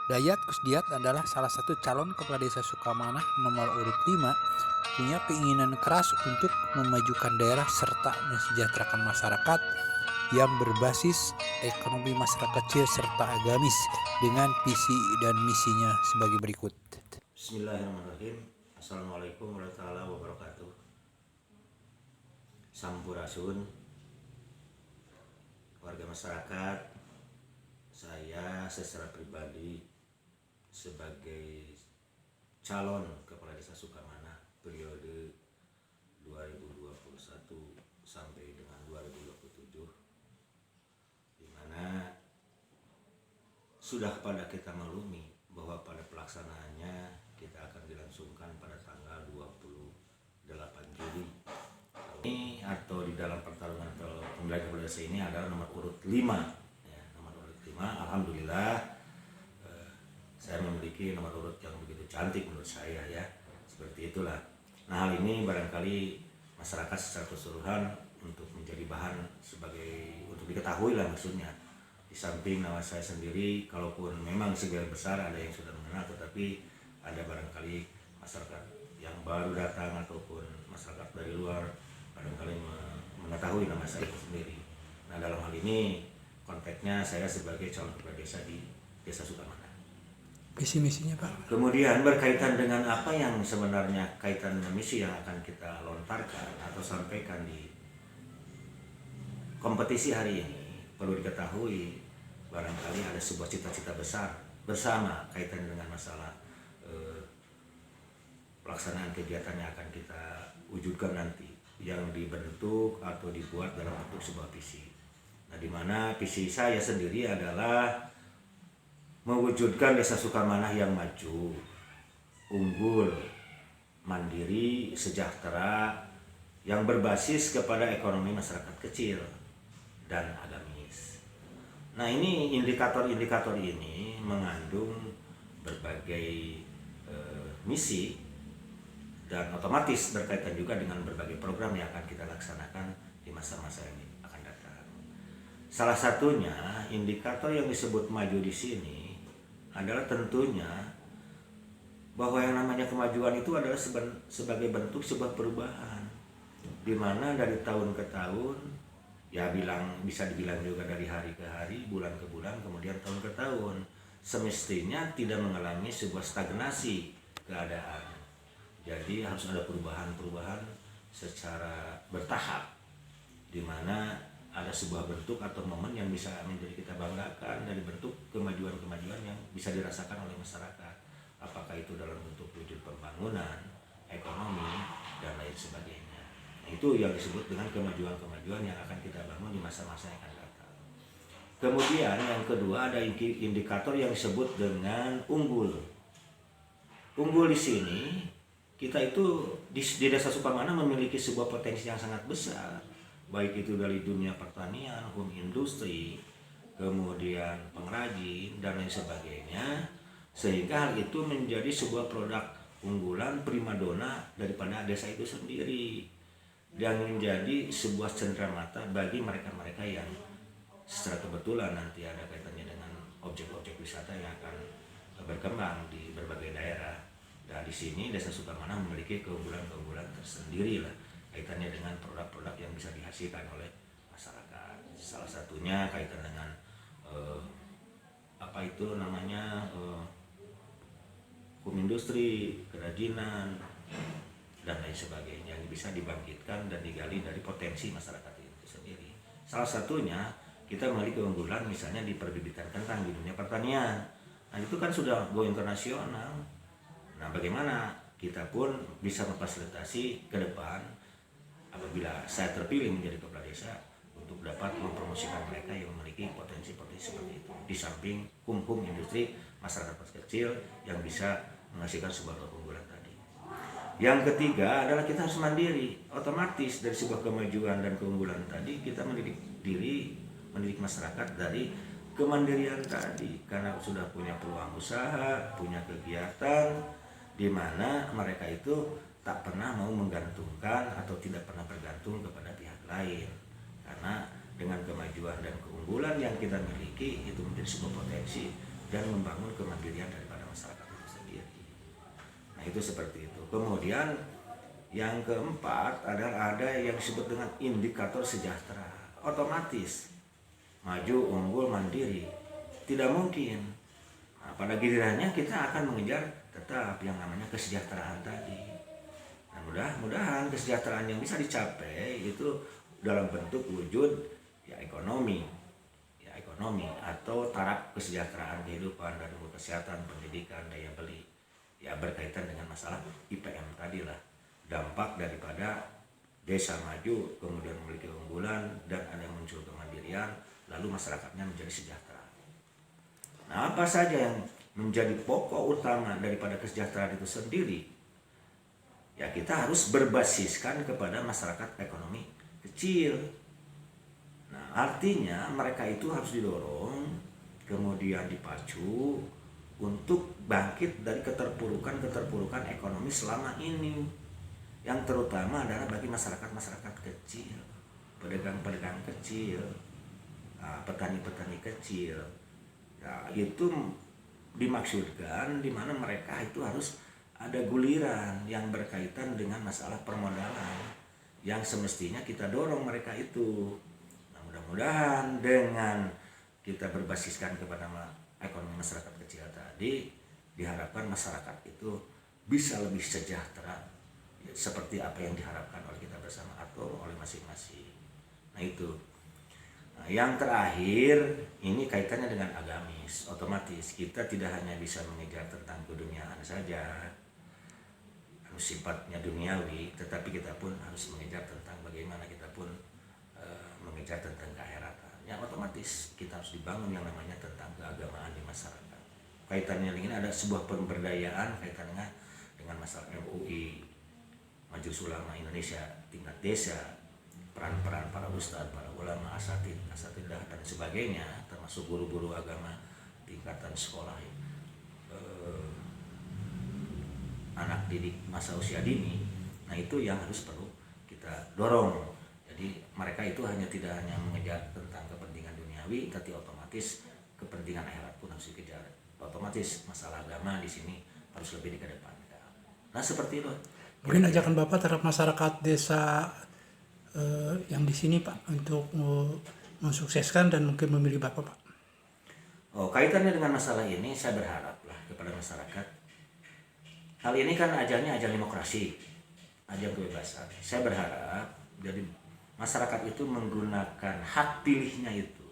Dayat Kusdiat adalah salah satu calon kepala desa Sukamanah nomor urut 5, punya keinginan keras untuk memajukan daerah serta mensejahterakan masyarakat yang berbasis ekonomi masyarakat kecil serta agamis dengan visi dan misinya sebagai berikut. Bismillahirrahmanirrahim. Assalamualaikum warahmatullahi wabarakatuh. Sampurasun warga masyarakat. Saya secara pribadi sebagai calon kepala desa Sukamanah periode 2021 sampai dengan 2027, di mana sudah pada kita maklumi bahwa pada pelaksanaannya kita akan dilangsungkan pada tanggal 28 Juli ini, atau di dalam pertarungan pemilihan kepala desa ini adalah nomor urut 5 ya, nomor urut 5. Alhamdulillah saya memiliki nomor urut yang begitu cantik menurut saya ya, seperti itulah. Nah, hal ini barangkali masyarakat secara keseluruhan untuk menjadi bahan sebagai untuk diketahui lah maksudnya. Di samping nama saya sendiri, kalaupun memang sebagian besar ada yang sudah mengenal, tetapi ada barangkali masyarakat yang baru datang ataupun masyarakat dari luar barangkali mengetahui nama saya sendiri. Nah, dalam hal ini konteksnya saya sebagai calon kepala desa di Desa Sukamanah. Visi misinya Pak. Kemudian berkaitan dengan apa yang sebenarnya kaitan dengan misi yang akan kita lontarkan atau sampaikan di kompetisi hari ini, perlu diketahui barangkali ada sebuah cita-cita besar bersama kaitan dengan masalah pelaksanaan kegiatan yang akan kita wujudkan nanti, yang dibentuk atau dibuat dalam bentuk sebuah visi. Nah, di mana visi saya sendiri adalah mewujudkan Desa Sukamanah yang maju, unggul, mandiri, sejahtera, yang berbasis kepada ekonomi masyarakat kecil dan agamis. Nah, ini indikator-indikator ini mengandung berbagai misi dan otomatis berkaitan juga dengan berbagai program yang akan kita laksanakan di masa-masa yang akan datang. Salah satunya indikator yang disebut maju di sini adalah tentunya bahwa yang namanya kemajuan itu adalah sebagai bentuk sebuah perubahan, di mana dari tahun ke tahun, ya bisa dibilang juga dari hari ke hari, bulan ke bulan, kemudian tahun ke tahun, semestinya tidak mengalami sebuah stagnasi keadaan. Jadi harus ada perubahan-perubahan secara bertahap, di mana ada sebuah bentuk atau momen yang bisa menjadi kita banggakan dari bentuk kemajuan-kemajuan yang bisa dirasakan oleh masyarakat. Apakah itu dalam bentuk wujud pembangunan, ekonomi, dan lain sebagainya. Nah, itu yang disebut dengan kemajuan-kemajuan yang akan kita bangun di masa-masa yang akan datang. Kemudian yang kedua ada indikator yang disebut dengan unggul. Unggul di sini kita itu di Desa Sukamanah memiliki sebuah potensi yang sangat besar, baik itu dari dunia pertanian, home industri, kemudian pengrajin dan lain sebagainya, sehingga hal itu menjadi sebuah produk unggulan primadona daripada desa itu sendiri, dan menjadi sebuah cenderamata bagi mereka-mereka yang secara kebetulan nanti ada kaitannya dengan objek-objek wisata yang akan berkembang di berbagai daerah. Dan di sini Desa Sukamanah memiliki keunggulan-keunggulan tersendiri lah kaitannya dengan produk-produk yang bisa dihasilkan oleh masyarakat. Salah satunya kaitan dengan home industri, kerajinan, dan lain sebagainya yang bisa dibangkitkan dan digali dari potensi masyarakat itu sendiri. Salah satunya kita memiliki keunggulan misalnya di perbibitan kentang di dunia pertanian. Nah, itu kan sudah go internasional. Nah, bagaimana kita pun bisa memfasilitasi ke depan apabila saya terpilih menjadi kepala desa untuk dapat mempromosikan mereka yang memiliki potensi-potensi seperti itu. Di samping hum industri masyarakat kecil yang bisa menghasilkan sebuah keunggulan tadi. Yang ketiga adalah kita harus mandiri. Otomatis dari sebuah kemajuan dan keunggulan tadi kita mendidik diri, mendidik masyarakat dari kemandirian tadi, karena sudah punya peluang usaha, punya kegiatan, di mana mereka itu tak pernah mau menggantungkan atau tidak pernah bergantung kepada pihak lain. Karena dengan kemajuan dan keunggulan yang kita miliki itu menjadi sebuah potensi dan membangun kemandirian daripada masyarakat itu sendiri. Nah itu seperti itu. Kemudian yang keempat adalah ada yang disebut dengan indikator sejahtera. Otomatis maju, unggul, mandiri tidak mungkin. Nah, pada gilirannya kita akan mengejar tetap yang namanya kesejahteraan tadi. Nah, mudah-mudahan kesejahteraan yang bisa dicapai itu dalam bentuk wujud ekonomi atau taraf kesejahteraan kehidupan dan kesehatan, pendidikan, daya beli, ya berkaitan dengan masalah IPM tadi lah, dampak daripada desa maju kemudian memiliki keunggulan dan ada yang muncul kemandirian, lalu masyarakatnya menjadi sejahtera. Nah, apa saja yang menjadi pokok utama daripada kesejahteraan itu sendiri? Ya kita harus berbasiskan kepada masyarakat ekonomi kecil. Nah, artinya mereka itu harus didorong, kemudian dipacu untuk bangkit dari keterpurukan ekonomi selama ini. Yang terutama adalah bagi masyarakat kecil, pedagang kecil, petani kecil. Nah, itu dimaksudkan di mana mereka itu harus ada guliran yang berkaitan dengan masalah permodalan yang semestinya kita dorong mereka itu. Nah, mudah-mudahan dengan kita berbasiskan kepada ekonomi masyarakat kecil tadi, diharapkan masyarakat itu bisa lebih sejahtera seperti apa yang diharapkan oleh kita bersama atau oleh masing-masing. Nah itu. Nah, yang terakhir ini kaitannya dengan agamis. Otomatis kita tidak hanya bisa mengejar tentang keduniaan saja, sifatnya duniawi, tetapi kita pun harus mengejar tentang bagaimana kita pun mengejar tentang keakhiratan. Yang otomatis kita harus dibangun yang namanya tentang keagamaan di masyarakat. Kaitannya dengan ada sebuah pemberdayaan kaitannya dengan masalah MUI, Majelis Ulama Indonesia tingkat desa, peran-peran para ustadz, para ulama, asatidah dan sebagainya, termasuk guru-guru agama tingkatan sekolah, anak didik masa usia dini. Nah itu yang harus perlu kita dorong. Jadi mereka itu tidak hanya mengejar tentang kepentingan duniawi, tapi otomatis kepentingan akhirat pun harus dikejar. Otomatis masalah agama di sini harus lebih dikedepankan. Nah seperti itu. Mungkin ajakan Bapak terhadap masyarakat desa yang di sini Pak untuk mensukseskan dan mungkin memilih Bapak Pak. Kaitannya dengan masalah ini saya berharaplah kepada masyarakat. Hal ini kan ajalnya ajal demokrasi, ajal kebebasan. Saya berharap jadi masyarakat itu menggunakan hak pilihnya itu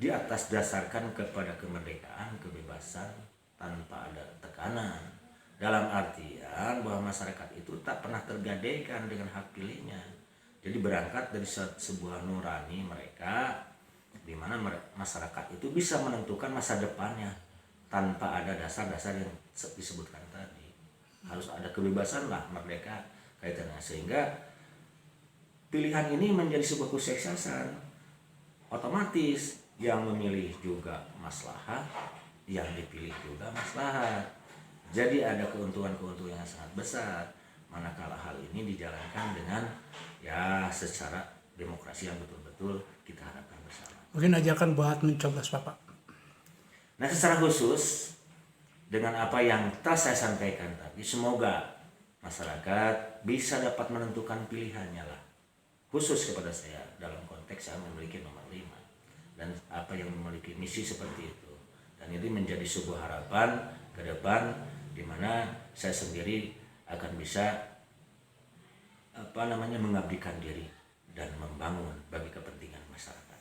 di atas dasarkan kepada kemerdekaan, kebebasan tanpa ada tekanan. Dalam artian bahwa masyarakat itu tak pernah tergadaikan dengan hak pilihnya. Jadi berangkat dari sebuah nurani mereka, di mana masyarakat itu bisa menentukan masa depannya tanpa ada dasar-dasar yang disebutkan tadi. Harus ada kebebasan lah, merdeka kaitannya, sehingga pilihan ini menjadi sebuah kesuksesan. Otomatis yang memilih juga maslahat, yang dipilih juga maslahat. Jadi ada keuntungan-keuntungan yang sangat besar manakala hal ini dijalankan dengan secara demokrasi yang betul-betul kita harapkan bersama. Mungkin ajakan buat mencoblos Bapak. Nah secara khusus dengan apa yang telah saya sampaikan tadi, semoga masyarakat bisa dapat menentukan pilihannya lah. Khusus kepada saya dalam konteks saya memiliki nomor 5 dan apa yang memiliki misi seperti itu. Dan ini menjadi sebuah harapan ke depan di mana saya sendiri akan bisa mengabdikan diri dan membangun bagi kepentingan masyarakat.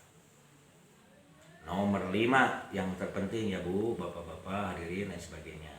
Nomor 5 yang terpenting ya Bu, Bapak-bapak, hadirin dan sebagainya.